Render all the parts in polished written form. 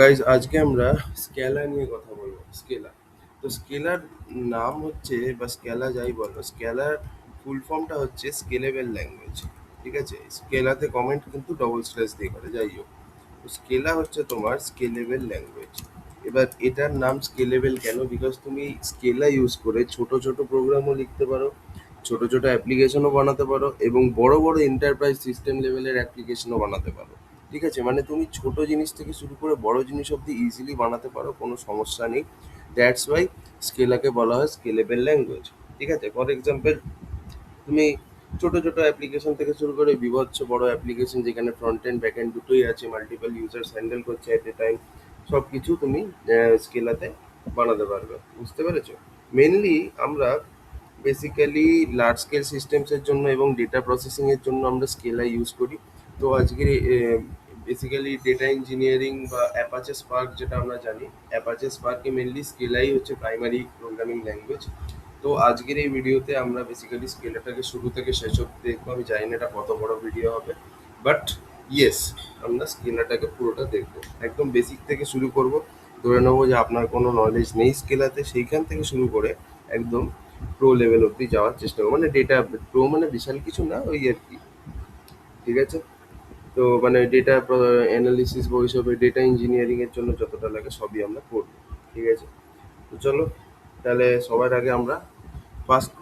Guys আজকে আমরা scalar নিয়ে কথা বলবো। স্কেলার, তো স্কেলার নাম হচ্ছে বা স্কেলা যাই বলো, স্কেলার ফুল ফর্মটা হচ্ছে স্কেলেবল ল্যাঙ্গুয়েজ। ঠিক আছে, স্কেলাতে কমেন্ট কিন্তু ডবল স্ল্যাশ দিয়ে করে, যাই হোক। তো স্কেলা হচ্ছে তোমার স্কেলেবল ল্যাঙ্গুয়েজ। এবার এটার নাম স্কেলেবল কেন? বিকজ তুমি স্কেলা ইউজ করে ছোট ছোট প্রোগ্রামও লিখতে পারো, ছোট ছোট অ্যাপ্লিকেশনও বানাতে পারো, এবং বড় বড় এন্টারপ্রাইজ সিস্টেম লেভেলের অ্যাপ্লিকেশনও বানাতে পারো। ঠিক আছে, মানে তুমি ছোট জিনিস থেকে শুরু করে বড় জিনিস অব্দি ইজিলি বানাতে পারো, কোনো সমস্যা নেই। দ্যাটস ওয়াই স্কেলাকে বলা হয় স্কেলেবল ল্যাঙ্গুয়েজ। ঠিক আছে, ফর এক্সাম্পল তুমি ছোট ছোট অ্যাপ্লিকেশন থেকে শুরু করে বিভৎস বড় অ্যাপ্লিকেশন, যেখানে ফ্রন্ট এন্ড ব্যাক এন্ড দুটোই আছে, মাল্টিপল ইউজার্স হ্যান্ডেল করছে এট এ টাইম, সব কিছু তুমি স্কেলাতে বানাতে পারবে। বুঝতে পেরেছো? মেনলি আমরা বেসিক্যালি লার্জ স্কেল সিস্টেমসের জন্য এবং ডেটা প্রসেসিংয়ের জন্য আমরা স্কেলা ইউজ করি। তো আজকে বেসিক্যালি ডেটা ইঞ্জিনিয়ারিং বা অ্যাপাচে স্পার্ক, যেটা আমরা জানি, অ্যাপাচে স্পার্কে মেনলি স্কেলাই হচ্ছে প্রাইমারি প্রোগ্রামিং ল্যাঙ্গুয়েজ। তো আজকের এই ভিডিওতে আমরা বেসিক্যালি স্কেলাটাকে শুরু থেকে শেষ অব্দি দেখবো। আমি জানি না এটা কত বড় ভিডিও হবে, বাট ইয়েস, আমরা স্কেলাটাকে পুরোটা দেখবো, একদম বেসিক থেকে শুরু করব। ধরে নেবো যে আপনার কোনো নলেজ নেই স্কেলাতে, সেইখান থেকে শুরু করে একদম প্রো লেভেল অব্দি যাওয়ার চেষ্টা করবো। মানে ডেটা প্রো মানে বিশাল কিছু না, ওই আর কি। ঠিক আছে, তো মানে ডেটা অ্যানালিসিস বা ওইসব ডেটা ইঞ্জিনিয়ারিং এর জন্য যতটা লাগে সবই আমরা করবো। ঠিক আছে, তো চলো তাহলে সবার আগে আমরা ফার্স্ট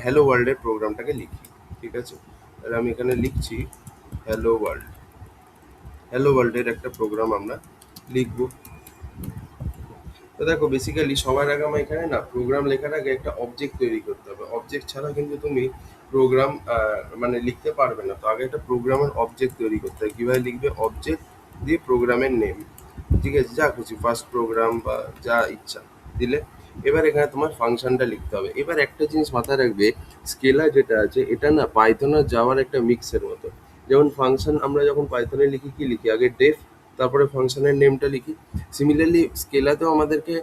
হ্যালো ওয়ার্ল্ডের প্রোগ্রামটাকে লিখি। ঠিক আছে, তাহলে আমি এখানে লিখছি হ্যালো ওয়ার্ল্ড। হ্যালো ওয়ার্ল্ডের একটা প্রোগ্রাম আমরা লিখবো। তো দেখো, বেসিক্যালি সবার আগে আমার এখানে না প্রোগ্রাম লেখার আগে একটা অবজেক্ট তৈরি করতে হবে। অবজেক্ট ছাড়া কিন্তু তুমি প্রোগ্রাম মানে লিখতে পারবে না। তো আগে একটা প্রোগ্রামের অবজেক্ট তৈরি করতে হবে। কীভাবে লিখবে? অবজেক্ট দিয়ে প্রোগ্রামের নেম, ঠিক আছে, যা খুশি, ফার্স্ট প্রোগ্রাম বা যা ইচ্ছা দিলে। এবার এখানে তোমার ফাংশনটা লিখতে হবে। এবার একটা জিনিস মাথায় রাখবে, স্কেলার যেটা আছে এটা না পাইথন আর জাভার একটা মিক্সের মতো। যেমন ফাংশন আমরা যখন পাইথনে লিখি, কি লিখি? আগে ডেফ, তারপরে ফাংশনের নেমটা লিখি। সিমিলারলি স্কেলাতেও আমাদেরকে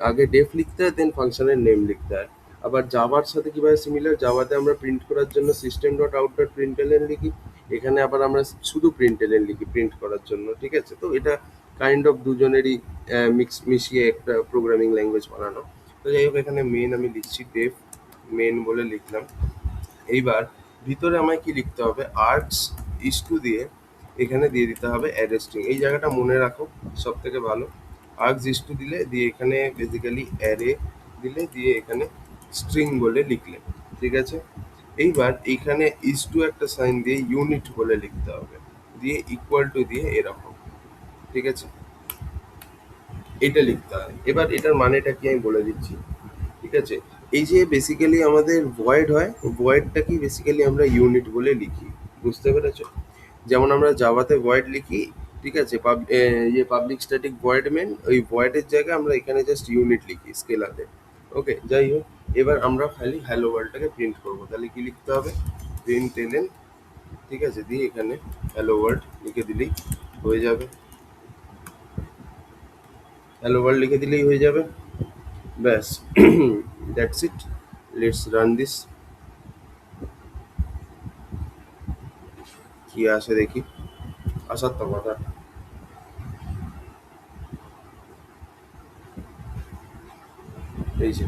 আগে ডেফ লিখতে হয়, দেন ফাংশনের নেম লিখতে হয়। আবার জাভার সাথে কিভাবে সিমিলার, জাভাতে আমরা প্রিন্ট করার জন্য সিস্টেম ডট আউট ডট প্রিন্টএলএন লিখি, এখানে আবার আমরা শুধু প্রিন্টএলএন লিখি প্রিন্ট করার জন্য। ঠিক আছে, তো এটা কাইন্ড অফ দুজনেরই মিশিয়ে একটা প্রোগ্রামিং ল্যাঙ্গুয়েজ বানানো। তো যাই হোক, এখানে মেন আমি লিখছি ডেফ, মেন বলে লিখলাম। এইবার ভিতরে আমায় কি লিখতে হবে? আর্টস ইস্টু দিয়ে এখানে দিয়ে দিতে হবে অ্যারে স্ট্রিং। এই জায়গাটা মনে রাখো, সব থেকে ভালো। আর্টস ইস্টু দিলে, দিয়ে এখানে বেসিক্যালি অ্যারে দিলে, দিয়ে এখানে স্ট্রিং বলে লিখলে। ঠিক আছে, এইবার এইখানে ইস্টু একটা সাইন দিয়ে ইউনিট বলে লিখতে হবে, দিয়ে ইকুয়াল টু দিয়ে এরকম। ঠিক আছে, এটা লিখতে হয়। এবার এটার মানেটা কি আমি বলে দিচ্ছি। ঠিক আছে, এই যে বেসিক্যালি আমাদের ভয়েড হয়, ভয়েডটা কি বেসিক্যালি আমরা ইউনিট বলে লিখি। বুঝতে পেরেছো? যেমন আমরা জাভাতে ভয়েড লিখি, ঠিক আছে, ইয়ে পাবলিক স্ট্যাটিক ভয়েড মেন, ওই ভয়েডের জায়গায় আমরা এখানে জাস্ট ইউনিট লিখি স্কেলাতে। ওকে, যাই হোক, এবার আমরা খালি হ্যালো ওয়ার্ল্ডটাকে প্রিন্ট করবো। তাহলে কি লিখতে হবে? প্রিন্ট এলেন, ঠিক আছে, দিয়ে এখানে হ্যালো ওয়ার্ল্ড লিখে দিলেই হয়ে যাবে। হ্যালো ওয়ার্ল্ড লিখে দিলেই হয়ে যাবে, ব্যাস। That's it, let's run this. কি আসে দেখি, আসার তো কথা। এই যে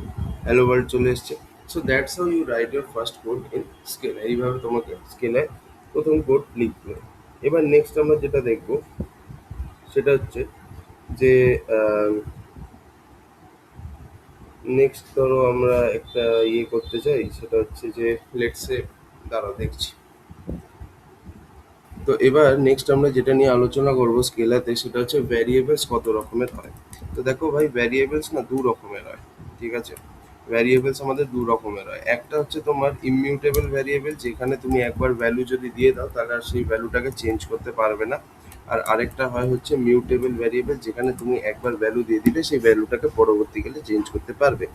হ্যালো ওয়ার্ল্ড চলে এসছে। So that's how you write your first code in Scala. এইভাবে তোমাকে স্কেলায় প্রথম কোড লিখবে। এবার নেক্সট আমরা যেটা দেখব সেটা হচ্ছে যে নেক্সট ধরো আমরা একটা ইয়ে করতে চাই, সেটা হচ্ছে যে লেটসে, দাঁড়াও দেখছি। তো এবার নেক্সট আমরা যেটা নিয়ে আলোচনা করব স্কেলাতে, সেটা হচ্ছে ভ্যারিয়েবলস কত রকমের হয়। তো দেখো ভাই, ভ্যারিয়েবলস না দু রকমের হয়। ঠিক আছে, ভ্যারিয়েবলস আমাদের দু রকমের হয়। একটা হচ্ছে তোমার ইমিউটেবল ভ্যারিয়েবল, যেখানে তুমি একবার ভ্যালু যদি দিয়ে দাও তাহলে আর সেই ভ্যালুটাকে চেঞ্জ করতে পারবে না। আর আরেকটা হয় হচ্ছে মিউটেবল ভ্যারিয়েবল, যেখানে তুমি একবার ভ্যালু দিয়ে দিলে সেই ভ্যালুটাকে পরবর্তীকালে চেঞ্জ করতে পারবে।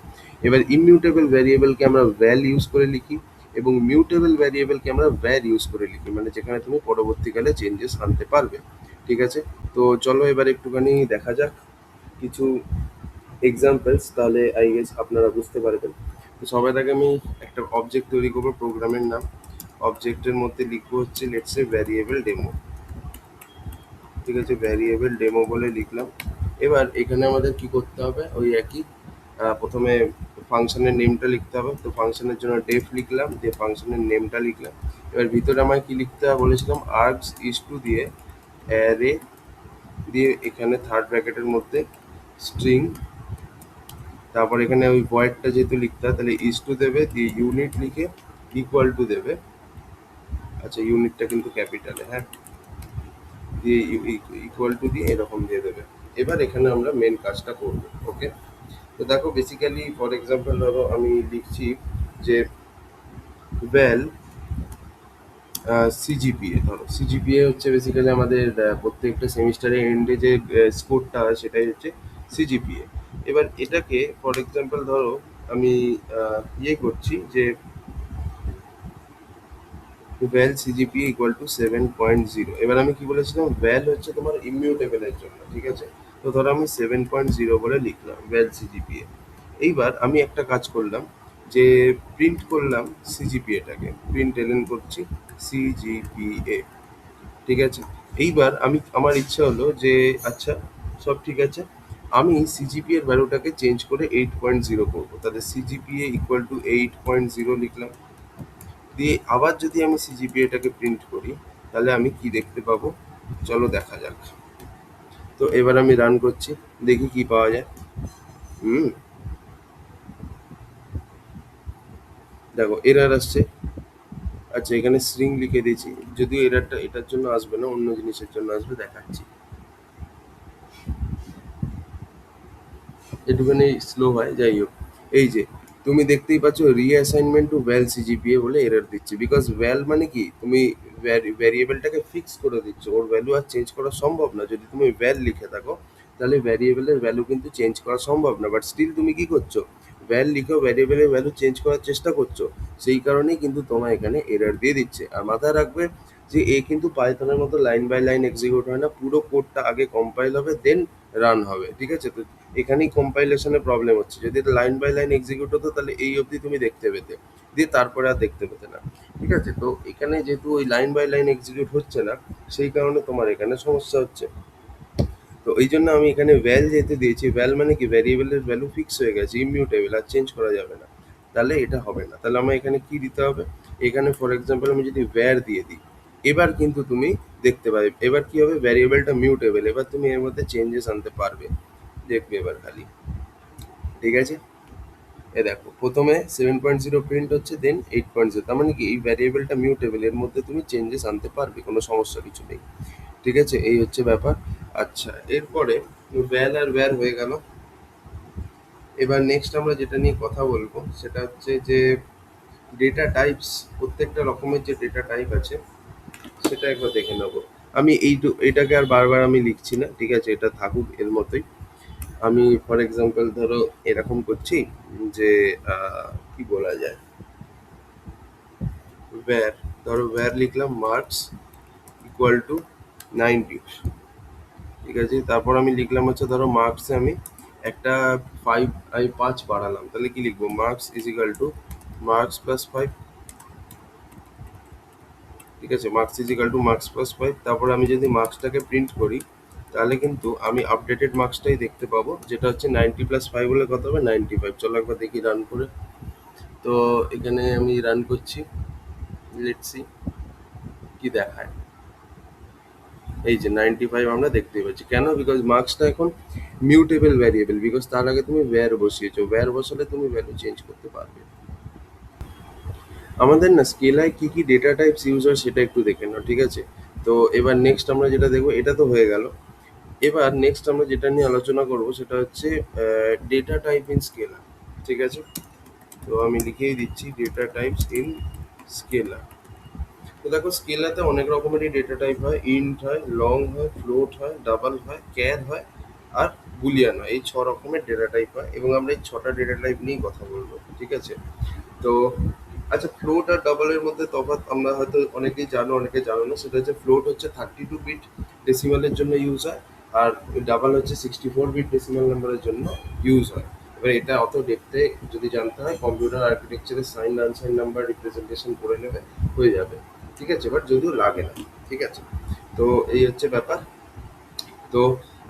এবার ইমিউটেবল ভ্যারিয়েবলকে আমরা ভ্যাল ইউজ করে লিখি, এবং মিউটেবল ভ্যারিয়েবলকে আমরা ভ্যার ইউজ করে লিখি, মানে যেখানে তুমি পরবর্তীকালে চেঞ্জেস আনতে পারবে। ঠিক আছে, তো চলো এবার একটুখানি দেখা যাক কিছু এক্সাম্পলস, তাহলে আই গেস আপনারা বুঝতে পারবেন। তো সবার আগে আমি একটা অবজেক্ট তৈরি করবো, প্রোগ্রামের নাম। অবজেক্টের মধ্যে লিখবো হচ্ছে লেটস সে ভ্যারিয়েবল ডেমো। ঠিক আছে, ভ্যারিয়েবল ডেমো বলে লিখলাম। এবার এখানে আমাদের কি করতে হবে, ওই একই প্রথমে ফাংশনের নেমটা লিখতে হবে। তো ফাংশনের জন্য ডেফ লিখলাম, দিয়ে ফাংশনের নেমটা লিখলাম। এবার ভিতরে আমায় কি লিখতে হবে বলেছিলাম, আর্কস ইস টু দিয়ে অ্যারে, দিয়ে এখানে থার্ড ব্র্যাকেটের মধ্যে স্ট্রিং, তারপর এখানে ওই ভয়েডটা যেহেতু লিখতে হয় তাহলে ইস টু দেবে, দিয়ে ইউনিট লিখে ইকুয়াল টু দেবে। আচ্ছা ইউনিটটা কিন্তু ক্যাপিটালে, হ্যাঁ, দিয়ে ইকুয়াল টু দিয়ে এরকম দিয়ে দেবে। এবার এখানে আমরা মেন কাজটা করব। ওকে, তো দেখো বেসিক্যালি ফর এক্সাম্পল ধরো আমি লিখছি যে ওয়েল সিজিপিএ, ধরো সিজিপিএ হচ্ছে বেসিক্যালি আমাদের প্রত্যেকটা সেমিস্টারের এন্ডে যে স্কোরটা হয় সেটাই হচ্ছে সিজিপিএ। এবার এটাকে ফর এক্সাম্পল ধরো আমি ইয়ে করছি যে ভ্যাল সিজিপিএ ইকুয়াল টু 7.0। এবার আমি কি বলেছিলাম, ভ্যাল হচ্ছে তোমার ইমিউটেবলের জন্য, ঠিক আছে। তো ধরো আমি 7.0 বলে লিখলাম ভ্যাল সিজিপিএ। এইবার আমি একটা কাজ করলাম যে প্রিন্ট করলাম সিজিপিএটাকে, প্রিন্ট এলএন করছি সিজিপিএ, ঠিক আছে। এইবার আমি আমার ইচ্ছা হলো যে আচ্ছা সব ঠিক আছে, আমি সিজিপি এর ভ্যালুটাকে চেঞ্জ করে 8.0 করবো, তাহলে সিজিপিএ ইকুয়াল টু 8.0 লিখলাম। দিয়ে আবার যদি আমি সিজিপিএটাকে প্রিন্ট করি তাহলে আমি কি দেখতে পাবো, চলো দেখা যাক। তো এবার আমি রান করছি, দেখি কি পাওয়া যায়। হুম, দেখো এরার আসছে। আচ্ছা এখানে স্ট্রিং লিখে দিয়েছি, যদিও এরারটা এটার জন্য আসবে না, অন্য জিনিসের জন্য আসবে, দেখাচ্ছি। একটুখানি স্লো হয়, যাই হোক। এই যে তুমি দেখতেই পাচ্ছ রিঅ্যাসাইনমেন্ট টু ভ্যাল সিজিপিএ বলে এরর দিচ্ছে, বিকজ ভ্যাল মানে কি, তুমি ভ্যারিয়েবলটাকে ফিক্স করে দিচ্ছ, ওর ভ্যালু আর চেঞ্জ করা সম্ভব না। যদি তুমি ভ্যাল লিখে থাকো তাহলে ভ্যারিয়েবলের ভ্যালু কিন্তু চেঞ্জ করা সম্ভব না, বাট স্টিল তুমি কি করছো, ভ্যাল লিখেও ভ্যারিয়েবলের ভ্যালু চেঞ্জ করার চেষ্টা করছো। সেই কারণেই কিন্তু তোমার এখানে এরর দিয়ে দিচ্ছে। আর মাথায় রাখবে যে এ কিন্তু পাইথনের মতো লাইন বাই লাইন এক্সিকিউট হয় না, পুরো কোডটা আগে কম্পাইল হবে দেন রান হবে, ঠিক আছে। তো এখানেই কম্পাইলেশনের প্রবলেম হচ্ছে। যদি এটা লাইন বাই লাইন এক্সিকিউট হতো তাহলে এই অবধি তুমি দেখতে পেতে, দিয়ে তারপরে আর দেখতে পেতে না, ঠিক আছে। তো এখানে যেহেতু ওই লাইন বাই লাইন এক্সিকিউট হচ্ছে না, সেই কারণে তোমার এখানে সমস্যা হচ্ছে। তো এই জন্য আমি এখানে ভ্যাল যেহেতু দিয়েছি, ভ্যাল মানে কি ভ্যারিয়েবলের ভ্যালু ফিক্স হয়ে গেছে, ইমিউটেবল, আর চেঞ্জ করা যাবে না, তাহলে এটা হবে না। তাহলে আমার এখানে কি দিতে হবে, এখানে ফর এক্সাম্পল আমি যদি ভ্যার দিয়ে দিই, এবার কিন্তু তুমি দেখতে পাবে এবার কি হবে, ভ্যারিয়েবলটা মিউটেবল, এবার তুমি এর মধ্যে চেঞ্জেস আনতে পারবে, দেখবে এবার খালি, ঠিক আছে। এ দেখো প্রথমে 7.0 প্রিন্ট হচ্ছে, দেন 8.0, তার মানে কি এই ভ্যারিয়েবলটা মিউটেবল, এর মধ্যে তুমি চেঞ্জেস আনতে পারবে, কোনো সমস্যা কিছু নেই, ঠিক আছে। এই হচ্ছে ব্যাপার। আচ্ছা এরপরে ভ্যাল আর ভ্যার হয়ে গেল। এবার নেক্সট আমরা যেটা নিয়ে কথা বলবো সেটা হচ্ছে যে ডেটা টাইপস, প্রত্যেকটা রকমের যে ডেটা টাইপ আছে সেটা একবার দেখে নেবো। আমি এটাকে আর বারবার আমি লিখছি না, ঠিক আছে, এটা থাকুক এর মতোই। আমি ফর এক্সাম্পল ধরো এরকম করছি যে কি বলা যায়, where, ধরো where লিখলাম মার্কস ইকুয়াল টু 90, ঠিক আছে। তারপর আমি লিখলাম হচ্ছে ধরো মার্কসে আমি একটা 5, আমি 5 বাড়ালাম, তাহলে কি লিখবো, marks is equal to marks plus 5, ঠিক আছে, marks is equal to marks plus 5। তারপর আমি যদি মার্কসটাকে প্রিন্ট করি তাহলে কিন্তু আমি আপডেটেড মার্কসটাই দেখতে পাবো, যেটা হচ্ছে 90 প্লাস 5 হলে কত হবে, 95। চলো একবার দেখি রান করে। তো এখানে আমি রান করছি, লেটস সি কি দেখায়। এই যে 95 আমরা দেখতেই পাচ্ছি, কেন, বিকজ মার্কসটা এখন মিউটেবল ভ্যারিয়েবল, বিকজ তার আগে তুমি ভ্যার বসিয়েছো, ভ্যার বসালে তুমি ভ্যালু চেঞ্জ করতে পারবে। আমাদের না স্কেলায় কি কি ডেটা টাইপস ইউজ হয় সেটা একটু দেখে নাও, ঠিক আছে। তো এবার নেক্সট আমরা যেটা দেখবো, এটা তো হয়ে গেল। এবার নেক্সট আমরা যেটা নিয়ে আলোচনা করব সেটা হচ্ছে ডেটা টাইপ ইন স্কেলার, ঠিক আছে। তো আমি লিখেই দিচ্ছি ডেটা টাইপস ইন স্কেলার। তো দেখো স্কেলাতে অনেক রকমেরই ডেটা টাইপ হয়, ইন্ট হয়, লং হয়, ফ্লোট হয়, ডাবল হয়, ক্যার হয়, আর বুলিয়ান হয়। এই 6 রকমের ডেটা টাইপ হয় এবং আমরা এই 6টা ডেটা টাইপ নিয়েই কথা বলবো, ঠিক আছে। তো আচ্ছা ফ্লোট আর ডাবলের মধ্যে তফাৎ আমরা হয়তো অনেকেই জানো অনেকে জানো না, সেটা হচ্ছে ফ্লোট হচ্ছে 32 বিট ডেসিমালের জন্য ইউজ হয়, আর ডাবল হচ্ছে 64 বিট ডেসিমাল নাম্বারের জন্য ইউজ হয়। এবার এটা অত ডেপথে যদি জানতে হয়, কম্পিউটার আর্কিটেকচারের সাইন আনসাইন নাম্বার রিপ্রেজেন্টেশন করে নেবে, হয়ে যাবে, ঠিক আছে, বাট যদিও লাগে না, ঠিক আছে। তো এই হচ্ছে ব্যাপার। তো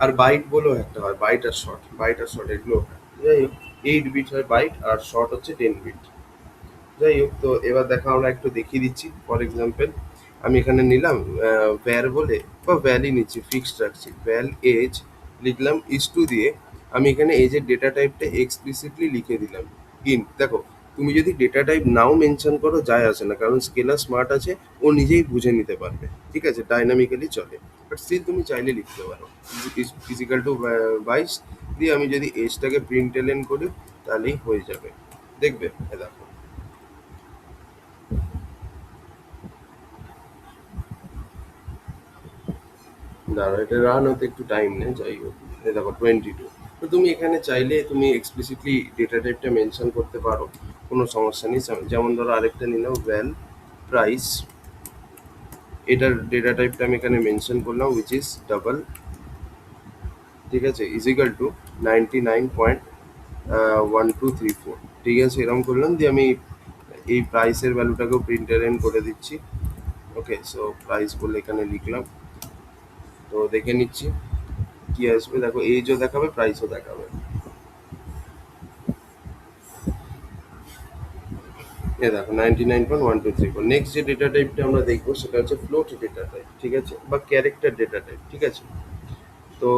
আর বাইট বলেও একটা হয়, বাইট আর শর্ট এগুলো হয়। যাই হোক, 8 বিট হয় বাইট আর শর্ট হচ্ছে 10 বিট। যাই হোক, তো এবার দেখো আমরা একটু দেখিয়ে দিচ্ছি। ফর এক্সাম্পল, আমি এখানে নিলাম ভ্যার বলে, বা ভ্যালই নিচ্ছি, ফিক্সড রাখছি, ভ্যাল এজ লিখলাম ইস টু দিয়ে। আমি এখানে এজের ডেটা টাইপটা এক্সপ্লিসিটলি লিখে দিলাম ইন্ট। দেখো, তুমি যদি ডেটা টাইপ নাও মেনশন করো যায় আসে না, কারণ স্কেলার স্মার্ট আছে, ও নিজেই বুঝে নিতে পারবে। ঠিক আছে, ডাইনামিক্যালি চলে। বাট স্টিল তুমি চাইলে লিখতে পারো ফিজিক্যাল টু 22 দিয়ে আমি যদি এজটাকে প্রিন্ট এলেন করি তাহলেই হয়ে যাবে। দেখবে, দেখো, দাঁড়াও, এটা রান হতে একটু টাইম নেয়। যাই হোক, এই দেখো 22। তো তুমি এখানে চাইলে তুমি এক্সপ্লিসিটলি ডেটা টাইপটা মেনশন করতে পারো, কোনো সমস্যা নেই। যেমন ধরো আরেকটা নিলাম ভ্যাল প্রাইস, এটার ডেটা টাইপটা আমি এখানে মেনশন করলাম উইচ ইজ ডাবল। ঠিক আছে, ইজিক্যাল টু 99.1234। ঠিক আছে, এরকম করলাম দিয়ে আমি এই প্রাইসের ভ্যালুটাকেও প্রিন্টার এন্ড করে দিচ্ছি। ওকে, সো প্রাইস বলে এখানে লিখলাম। তো দেখে নিচ্ছি কি আসবে। দেখো, এজও দেখাবে, প্রাইসও দেখাবে। এ দেখো 99.1234। নেক্সট যে ডেটা টাইপটা আমরা দেখবো সেটা হচ্ছে ফ্লোট ডেটা টাইপ। ঠিক আছে, বা ক্যারেক্টার ডেটা টাইপ। ঠিক আছে, তো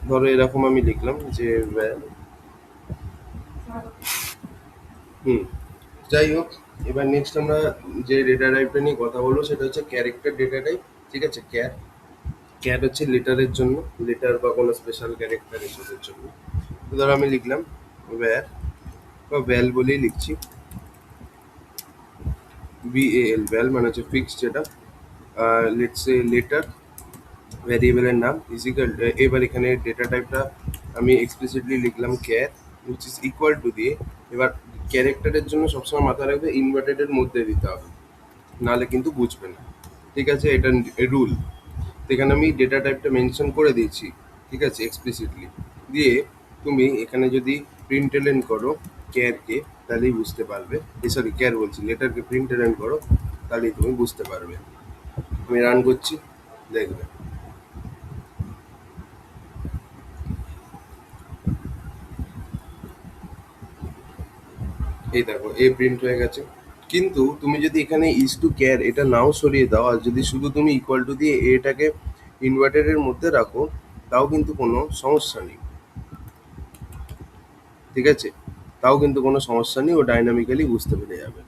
ধরো এরকম আমি লিখলাম যে হুম, যাই হোক, এবার নেক্সট আমরা যে ডেটা টাইপটা নিয়ে কথা বলবো সেটা হচ্ছে ক্যারেক্টার ডেটা টাইপ। ঠিক আছে, ক্যার, ক্যার হচ্ছে লেটারের জন্য, লেটার বা কোনো স্পেশাল ক্যারেক্টার এসবের জন্য। তো ধরো আমি লিখলাম ওয়্যার, বা ভ্যাল বলেই লিখছি, VAL, ভ্যাল মানে হচ্ছে ফিক্সড যেটা, লেটস সে লেটার, ভ্যারিয়েবলের নাম ইজিক্যাল। এবার এখানে ডেটা টাইপটা আমি এক্সপ্লিসিটলি লিখলাম car, which is equal to দিয়ে। এবার ক্যারেক্টারের জন্য সবসময় মাথায় রাখবে ইনভার্টেডের মধ্যে দিতে হবে, নাহলে কিন্তু বুঝবে না। ঠিক আছে, এটা রুল। এখানে আমি ডেটা টাইপটা মেনশন করে দিয়েছি। ঠিক আছে, এক্সপ্লিসিটলি দিয়ে তুমি এখানে যদি প্রিন্ট এলেন করো ক্যারকে, তাহলেই বুঝতে পারবে। সরি, ক্যার বলছি, লেটারকে প্রিন্ট এলেন করো, তাহলেই তুমি বুঝতে পারবে। আমি রান করছি, দেখবে। এই দেখো, এ প্রিন্ট হয়ে গেছে। কিন্তু তুমি যদি এখানে ইজ টু কেয়ার এটা নাও সরিয়ে দাও, আর যদি শুধু তুমি ইকুয়াল টু দিয়ে এটাকে ইনভার্টারের মধ্যে রাখো, তাও কিন্তু কোনো সমস্যা নেই। ঠিক আছে, তাও কিন্তু কোনো সমস্যা নেই, ও ডাইনামিক্যালি বুঝতে পেরে যাবে।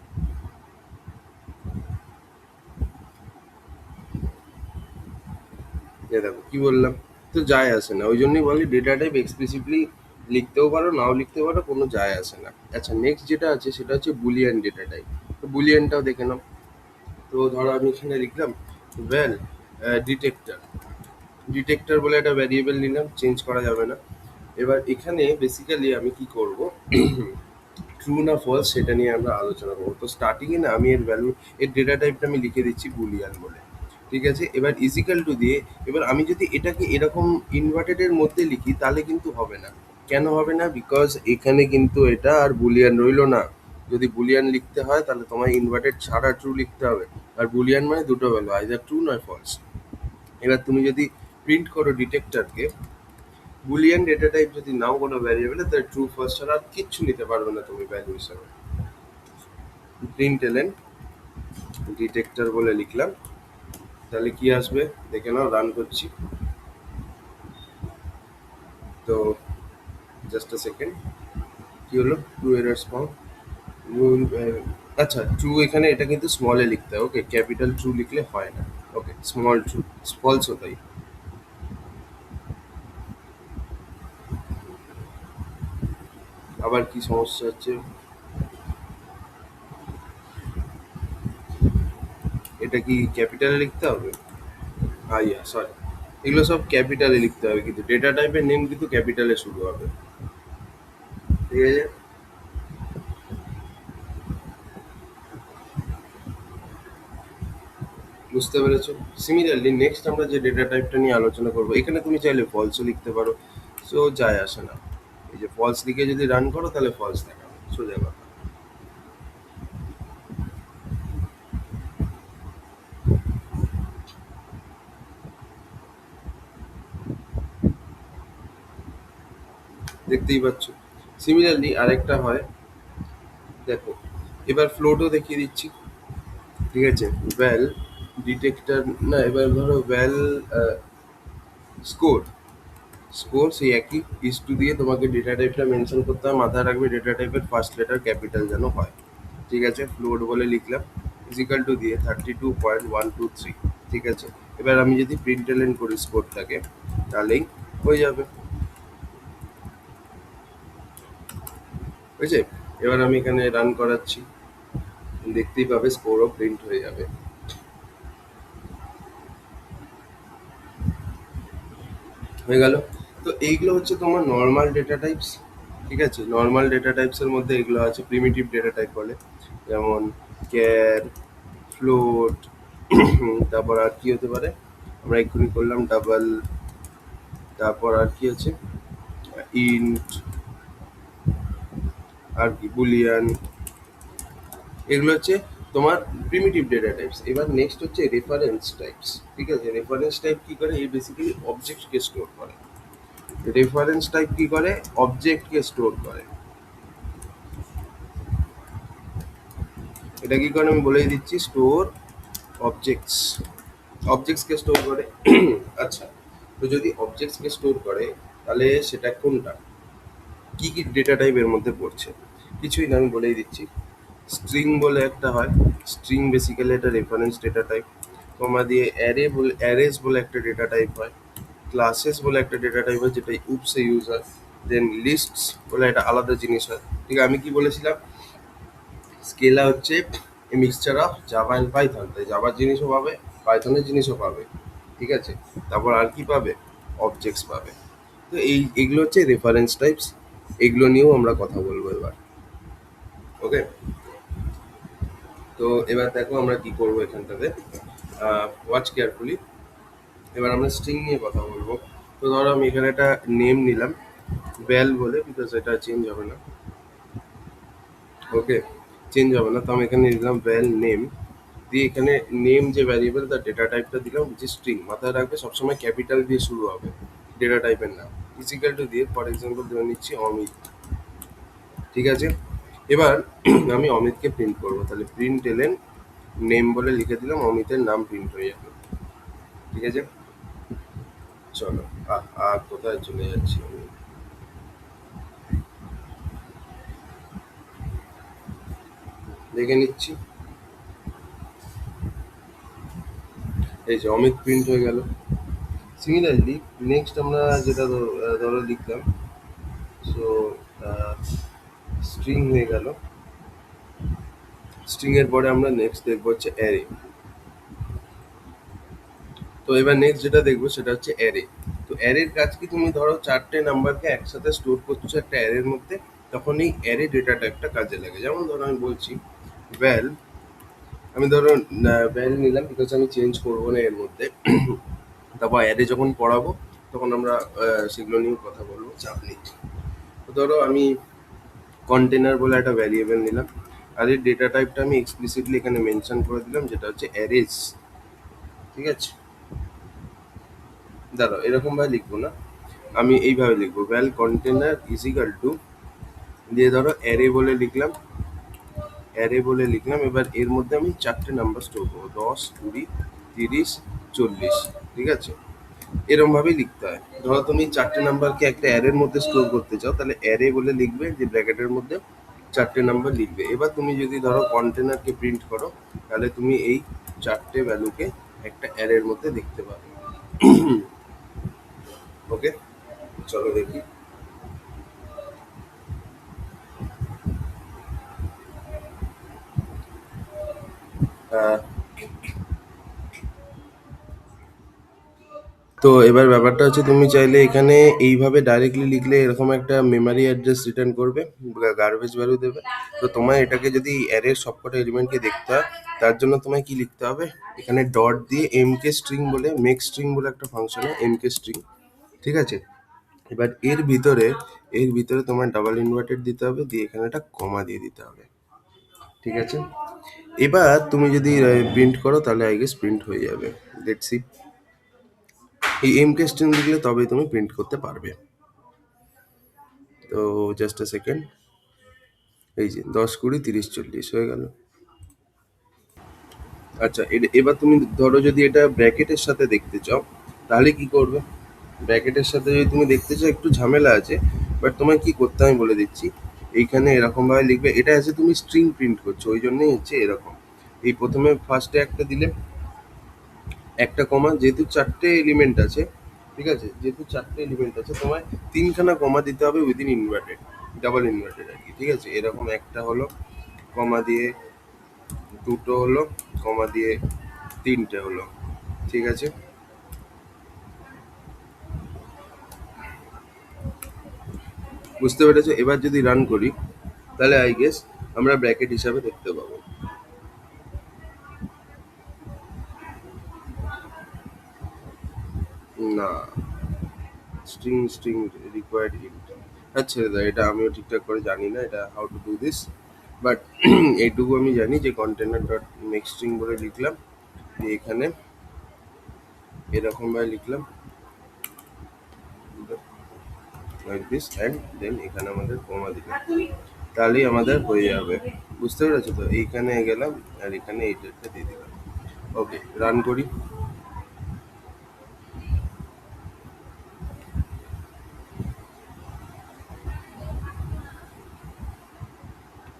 এ দেখো কি বললাম, তো যায় আসে না। ওই জন্যই বলি ডেটা টাইপ এক্সপ্লিসিটলি লিখতেও পারো, নাও লিখতে পারো, কোনো যায় আসে না। আচ্ছা, নেক্সট যেটা আছে সেটা হচ্ছে বুলিয়ান ডেটা টাইপ। তো বুলিয়ানটাও দেখে নাও। তো ধরো আমি এখানে লিখলাম ভ্যাল ডিটেক্টর, ডিটেক্টর বলে একটা ভ্যারিয়েবল নিলাম, চেঞ্জ করা যাবে না। এবার এখানে বেসিক্যালি আমি কি করব, ট্রু না ফলস সেটা নিয়ে আমরা আলোচনা করবো। তো স্টার্টিংয়ে না আমি এর ভ্যালু, এর ডেটা টাইপটা আমি লিখে দিচ্ছি বুলিয়ান বলে। ঠিক আছে, এবার ইজিক্যাল টু দিয়ে, এবার আমি যদি এটাকে এরকম ইনভার্টেডের মধ্যে লিখি তাহলে কিন্তু হবে না। কেন হবে না? বিকজ এখানে কিন্তু এটা আর বুলিয়ান রইলো না। যদি বুলিয়ান লিখতে হয় তাহলে তোমায় ইনভার্টেড ছাড়া ট্রু লিখতে হবে। আর বুলিয়ান মানে দুটো ভ্যালু, আইদার ট্রু নয় ফলস। এবার তুমি যদি প্রিন্ট করো ডিটেক্টরকে, বুলিয়ান ডেটা টাইপ যদি নাও কোনো ভ্যারিয়েবলে, তাহলে ট্রু ফার্স্ট ছাড়া আর কিচ্ছু নিতে পারবে না তুমি ভ্যালু হিসাবে। প্রিন্ট এলেন ডিটেক্টর বলে লিখলাম, তাহলে কি আসবে দেখে নাও। রান করছি, তো জাস্ট আ সেকেন্ড। কি হলো? True errors found. আচ্ছা, ট্রু এখানে এটা কিন্তু স্মলে লিখতে হয়। ওকে, ক্যাপিটাল ট্রু লিখলে হয় না। ওকে, স্মল ট্রু, ফলস তাই। আবার কি সমস্যা হচ্ছে? এটা কি ক্যাপিটালে লিখতে হবে? ইয়া, সরি, এগুলো সব ক্যাপিটালে লিখতে হবে, কিন্তু ডেটা টাইপের নেম কিন্তু ক্যাপিটালে শুরু হবে। ঠিক আছে, বুঝতে পেরেছো? সিমিলারলি নেক্সট আমরা যে ডেটা টাইপটা নিয়ে আলোচনা করবো, এখানে তুমি চাইলে ফলসও লিখতে পারো, সো যায় আসে না। এই যে ফলস লিখে যদি রান করো তাহলে ফলস দেখাবে, সোজা কথা। দেখতেই পাচ্ছ। সিমিলারলি আরেকটা হয়, দেখো, এবার ফ্লোটও দেখিয়ে দিচ্ছি। ঠিক আছে, ভ্যাল ডিটেক্টর, না এবার ধরো ভ্যাল স্কোর, স্কোর সেই একই ইস টু দিয়ে তোমাকে ডেটা টাইপটা মেনশন করতে হবে, মাথায় রাখবে ডেটা টাইপের ফার্স্ট লেটার ক্যাপিটাল যেন হয়। ঠিক আছে, ফ্লোট বলে লিখলাম, ইজিক্যাল টু দিয়ে 32.123। ঠিক আছে, এবার আমি যদি প্রিন্ট এলেন করি স্কোরটাকে, তাহলেই হয়ে যাবে। বুঝছে, এবার আমি এখানে রান করাচ্ছি, দেখতেই পাবে স্কোরও প্রিন্ট হয়ে যাবে। হয়ে গেল। তো এইগুলো হচ্ছে তোমার নর্মাল ডেটা টাইপস। ঠিক আছে, নর্মাল ডেটা টাইপসের মধ্যে এগুলো আছে, প্রিমিটিভ ডেটা টাইপ বলে, যেমন ক্যার, ফ্লোট, তারপর আর কি হতে পারে, আমরা এক্ষুনি করলাম ডাবল, তারপর আর কি আছে, ইন্ট, আর কি বুলিয়ান, এগুলো হচ্ছে তোমার প্রিমিটিভ ডেটা টাইপস। এবার নেক্সট হচ্ছে রেফারেন্স টাইপস। ঠিক আছে, রেফারেন্স টাইপ কি করে, এই বেসিক্যালি অবজেক্টকে স্টোর করে। রেফারেন্স টাইপ কি করে, অবজেক্টকে স্টোর করে। এটা কি করে আমি বলেই দিচ্ছি, স্টোর অবজেক্টস, অবজেক্টসকে স্টোর করে। আচ্ছা, তো যদি অবজেক্টসকে স্টোর করে, তাহলে সেটা কোনটা, কি কি ডেটা টাইপ এর মধ্যে পড়ছে, কিছুই না, আমি বলেই দিচ্ছি। স্ট্রিং বলে একটা হয়, স্ট্রিং বেসিক্যালি একটা রেফারেন্স ডেটা টাইপ। কমা দিয়ে অ্যারে বলে, অ্যারেস বলে একটা ডেটা টাইপ হয়। ক্লাসেস বলে একটা ডেটা টাইপ হয়, যেটা উপসে ইউজ হয়। দেন লিস্টস বলে একটা আলাদা জিনিস হয়। ঠিক আছে, আমি কি বলেছিলাম, স্কেলা হচ্ছে এ mixture of Java and Python, তাই জাভার জিনিসও পাবে, পাইথনের জিনিসও পাবে। ঠিক আছে, তারপর আর কি পাবে, অবজেক্টস পাবে। তো এগুলো হচ্ছে রেফারেন্স টাইপস, এগুলো নিয়েও আমরা কথা বলবো এবার। ওকে, তো এবার দেখো আমরা কি করবো এখানটাতে, ওয়াচ কেয়ারফুলি। এবার আমরা স্ট্রিং নিয়ে কথা বলবো। তো ধরো আমি এখানে একটা নেম নিলাম, বেল বলে, বিকজ এটা চেঞ্জ হবে না। ওকে, চেঞ্জ হবে না, তো আমি এখানে নিলাম বেল নেম, দিয়ে এখানে নেম যে ভ্যারিয়েবল তার ডেটা টাইপটা দিলাম যে স্ট্রিং, মাথায় রাখবে সবসময় ক্যাপিটাল দিয়ে শুরু হবে ডেটা টাইপের নাম। ইজিক্যাল টু দিয়ে ফর এক্সাম্পল ধরে নিচ্ছি অমিত। ঠিক আছে, এবার আমি অমিতকে প্রিন্ট করবো, তাহলে প্রিন্ট এলেন নেম বলে লিখে দিলাম, অমিতের নাম প্রিন্ট হয়ে যাবে। ঠিক আছে, চলো, কোথায় চলে যাচ্ছি আমি, দেখে নিচ্ছি। এই যে অমিত প্রিন্ট হয়ে গেল। সিমিলারলি নেক্সট আমরা যেটা ধরো লিখলাম, সো স্ট্রিং হয়ে গেল। স্ট্রিং এর পরে আমরা নেক্সট দেখবো হচ্ছে অ্যারে। তো এবার নেক্সট যেটা দেখবো সেটা হচ্ছে অ্যারে। তো অ্যারের কাজ কি, তুমি ধরো চারটে নাম্বারকে একসাথে স্টোর করছো একটা অ্যারের মধ্যে, তখন এই অ্যারে ডেটা টাইপটা কাজে লাগে। যেমন ধরো আমি বলছি ভ্যাল, আমি ধরো ভ্যাল নিলাম, বিকজ আমি চেঞ্জ করবো না এর মধ্যে। তারপর অ্যারে যখন পড়াবো তখন আমরা সেগুলো নিয়েও কথা বলবো, চাপ নেই। তো ধরো আমি কন্টেনার বলে একটা ভ্যারিয়েবল নিলাম, আর এর ডেটা টাইপটা আমি এক্সপ্লিসিটলি এখানে মেনশন করে দিলাম, যেটা হচ্ছে অ্যারেজ। ঠিক আছে, দাঁড়াও এরকম ভাবে লিখবো না, আমি এইভাবে লিখবো, ভ্যাল কন্টেনার ইজিক্যাল টু, দিয়ে ধরো অ্যারে বলে লিখলাম, অ্যারে বলে লিখলাম। এবার এর মধ্যে আমি চারটে নাম্বার স্টোর করবো, 10, 20, 30, 40। ঠিক আছে, এরকম ভাবেই লিখতে হয়। ধরো তুমি চারটে নাম্বারকে একটা অ্যারের মধ্যে স্টোর করতে চাও, তাহলে অ্যারে বলে লিখবে, যে ব্র্যাকেটের মধ্যে চারটে নাম্বার লিখবে। এবার তুমি যদি ধরো কন্টেনারকে প্রিন্ট করো, তাহলে তুমি এই চারটে ভ্যালুকে একটা অ্যারের মধ্যে দেখতে পাবে। ওকে, চলো দেখি। আহ, তো এবার ব্যাপারটা হচ্ছে, তুমি চাইলে এখানে এইভাবে ডাইরেক্টলি লিখলে এরকম একটা মেমারি অ্যাড্রেস রিটার্ন করবে, গার্বেজ ভ্যালু দেবে। তো তোমায় এটাকে যদি অ্যারের সবকটা এলিমেন্টকে দেখতে হয়, তার জন্য তোমায় কি লিখতে হবে, এখানে ডট দিয়ে এমকে স্ট্রিং বলে, মেক স্ট্রিং বলে একটা ফাংশন হয়, এমকে স্ট্রিং। ঠিক আছে, এবার এর ভিতরে তোমার ডাবল ইনভার্টেড দিতে হবে, দিয়ে এখানে একটা কমা দিয়ে দিতে হবে। ঠিক আছে, এবার তুমি যদি প্রিন্ট করো, তাহলে আই গেস প্রিন্ট হয়ে যাবে। লেটস সি, এই এমকে স্ট্রিং লিখলে তবেই তুমি প্রিন্ট করতে পারবে। তো জাস্ট আ সেকেন্ড, এই যে 10, 20, 30, 40 হয়ে গেল। আচ্ছা, এবার তুমি ধরো যদি এটা ব্র্যাকেটের সাথে দেখতে চাও, তাহলে কি করবে? ব্র্যাকেটের সাথে যদি তুমি দেখতে চাও একটু ঝামেলা আছে, বাট তোমায় কি করতে আমি বলে দিচ্ছি। এইখানে এরকম ভাবে লিখবে, এটা আছে তুমি স্ট্রিং প্রিন্ট করছো ওই জন্যই হচ্ছে এরকম। এই প্রথমে ফার্স্টে একটা দিলে, একটা কমা, যেহেতু চারটে এলিমেন্ট আছে, ঠিক আছে, যেহেতু চারটে এলিমেন্ট আছে তোমায় তিনখানা কমা দিতে হবে উইদিন ইনভার্টেড, ডাবল ইনভার্টেড আর কি, ঠিক আছে। এরকম একটা হলো, কমা দিয়ে দুটো হলো, কমা দিয়ে তিনটে হলো, ঠিক আছে। বুঝতে পেরেছো? এবার যদি রান করি, তাহলে আই গেস আমরা ব্র্যাকেট হিসাবে দেখতে পাবো। না, স্ট্রিং রিকোয়ার্ড ইন্ট। আচ্ছা দাদা, এটা আমিও ঠিকঠাক করে জানি না এটা how to do this, but এইটুকু আমি জানি যে কন্টেনার ডট মেক স্ট্রিং বলে লিখলাম, দিয়ে এখানে এরকম ভাবে লিখলাম লাইক দিস, অ্যান্ড দেন এখানে আমাদের কমা দিলাম, তাহলেই আমাদের হয়ে যাবে। বুঝতে পেরেছো তো? এইখানে গেলাম আর এখানে এই ডেটটা দিয়ে দিলাম। ওকে, রান করি।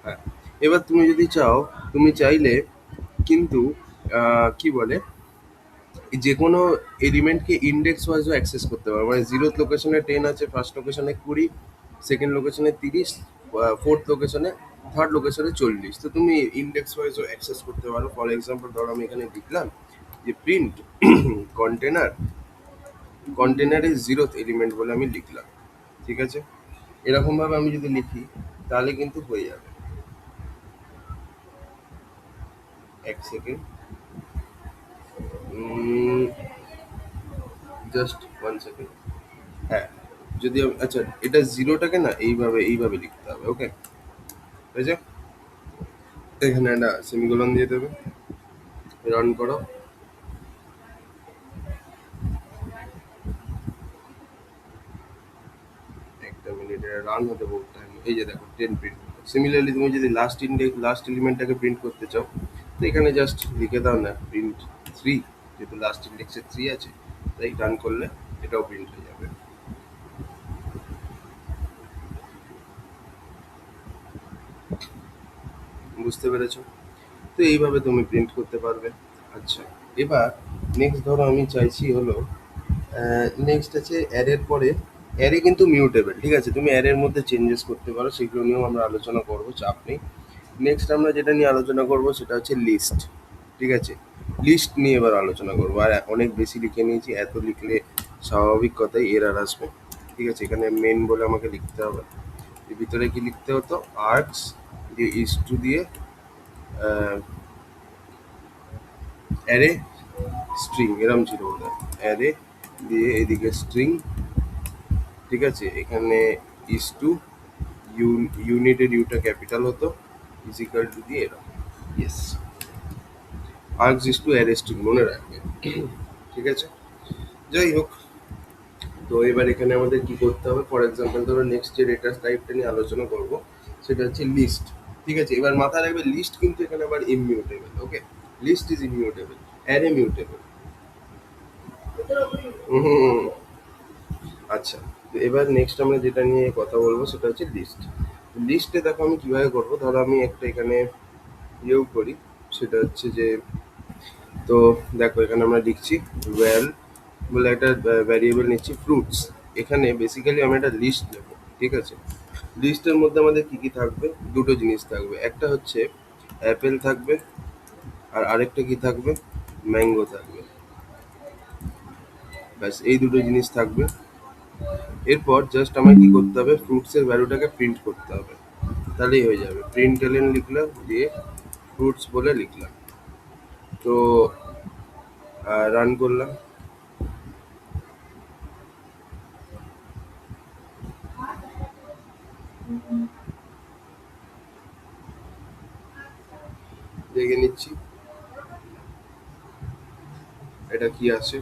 হ্যাঁ, এবার তুমি যদি চাও, তুমি চাইলে কিন্তু কি বলে, যে কোনো এলিমেন্টকে ইন্ডেক্স ওয়াইজও অ্যাক্সেস করতে পারো, মানে জিরোথ লোকেশনে 10 আছে, ফার্স্ট লোকেশনে 20, সেকেন্ড লোকেশনে 30, ফোর্থ লোকেশনে, থার্ড লোকেশনে 40, তো তুমি ইন্ডেক্স ওয়াইজও অ্যাক্সেস করতে পারো। ফর এক্সাম্পল ধরো আমি এখানে লিখলাম যে প্রিন্ট কন্টেনার, কন্টেনারের জিরোথ এলিমেন্ট বলে আমি লিখলাম, ঠিক আছে। এরকমভাবে আমি যদি লিখি তাহলে কিন্তু হয়ে যাবে। এক সেকেন্ড, জাস্ট 1 সেকেন্ড। হ্যাঁ, যদি আচ্ছা, এটা জিরোটাকে না এইভাবে লিখতে হবে, ওকে, হয়েছে। এখানে একটা সেমিকোলন দিয়ে দেবে, রান করো। একটা মিনিট, রান হতে বহুত টাইম। এই যে দেখো 10 প্রিন্ট। সিমিলারলি তুমি যদি লাস্ট এলিমেন্টটাকে প্রিন্ট করতে চাও, তো এখানে জাস্ট লিখে দাও না প্রিন্ট 3, যেহেতু লাস্ট ইন্ডেক্সে 3 আছে, তাই রান করলে এটাও প্রিন্ট হয়ে যাবে। বুঝতে পেরেছো? তো এইভাবে তুমি প্রিন্ট করতে পারবে। আচ্ছা, এবার নেক্সট ধরো আমি চাইছি হলো, নেক্সট আছে অ্যারের পরে, অ্যারে কিন্তু মিউটেবল, ঠিক আছে, তুমি অ্যারের মধ্যে চেঞ্জেস করতে পারো, সেগুলো নিয়েও আমরা আলোচনা করবো, চাপ নেই। নেক্সট আমরা যেটা নিয়ে আলোচনা করব সেটা হচ্ছে লিস্ট, ঠিক আছে। লিস্ট নিয়ে এবার আলোচনা করবো, আর অনেক বেশি লিখে নিয়েছি, এত লিখলে স্বাভাবিক কথাই এরার আসবে, ঠিক আছে। এখানে মেন বলে আমাকে লিখতে হবে, এর ভিতরে কি লিখতে হতো, আর্টস দিয়ে ইস টু দিয়ে অ্যারে স্ট্রিং, এরম ছিল বোধহয়, অ্যারে দিয়ে এদিকে স্ট্রিং, ঠিক আছে। এখানে ইস টু ইউনিটের ইউটা ক্যাপিটাল হতো, ইজিক্যাল টু দিয়ে এরকম, yes, arcs is to array string, মনে রাখবে, ঠিক আছে। যাই হোক, তো এবার এখানে আমাদের কি করতে হবে, ফর এক্সাম্পল ধরো নেক্সট যে ডেটা টাইপটা নিয়ে আলোচনা করব সেটা হচ্ছে লিস্ট, ঠিক আছে। এবার মাথায় রাখবে লিস্ট কিন্তু এখানে আবার immutable, okay, list is immutable, array mutable. Hmm, আচ্ছা, তো এবার নেক্সট আমরা যেটা নিয়ে কথা বলবো সেটা হচ্ছে লিস্ট। লিস্টে দেখো আমি কিভাবে করবো, ধরো আমি একটা এখানে ইয়েও করি, সেটা হচ্ছে যে, তো দেখো এখানে আমরা লিখছি ওয়েল বলে একটা ভ্যারিয়েবল নিচ্ছি ফ্রুটস। এখানে বেসিক্যালি আমি একটা লিস্ট নেবো, ঠিক আছে। লিস্টের মধ্যে আমাদের কি কি থাকবে, দুটো জিনিস থাকবে, একটা হচ্ছে অ্যাপেল থাকবে, আর আরেকটা কি থাকবে, ম্যাঙ্গো থাকবে, ব্যাস এই দুটো জিনিস থাকবে। এরপর জাস্ট আমায় কি করতে হবে, ফ্রুটসের ভ্যালুটাকে প্রিন্ট করতে হবে, তাহলেই হয়ে যাবে। প্রিন্ট এলেন লিখলাম, দিয়ে ফ্রুটস বলে লিখলাম, তো রান করলাম। দেখে নিচ্ছি এটা কি আসে।